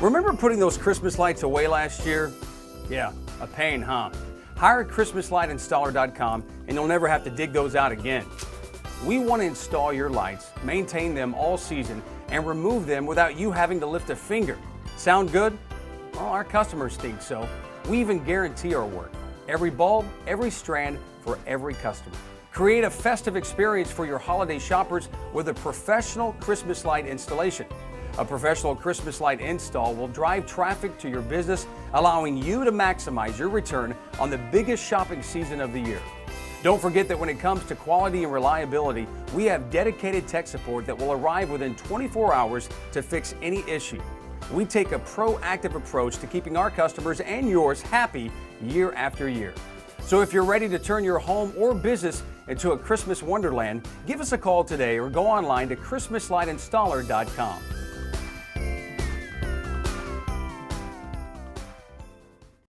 Remember putting those Christmas lights away last year? Yeah, a pain, huh? Hire ChristmasLightInstaller.com and you'll never have to dig those out again. We want to install your lights, maintain them all season, and remove them without you having to lift a finger. Sound good? Well, our customers think so. We even guarantee our work. Every bulb, every strand, for every customer. Create a festive experience for your holiday shoppers with a professional Christmas light installation. A professional Christmas light install will drive traffic to your business, allowing you to maximize your return on the biggest shopping season of the year. Don't forget that when it comes to quality and reliability, we have dedicated tech support that will arrive within 24 hours to fix any issue. We take a proactive approach to keeping our customers and yours happy year after year. So if you're ready to turn your home or business into a Christmas wonderland, give us a call today or go online to ChristmasLightInstaller.com.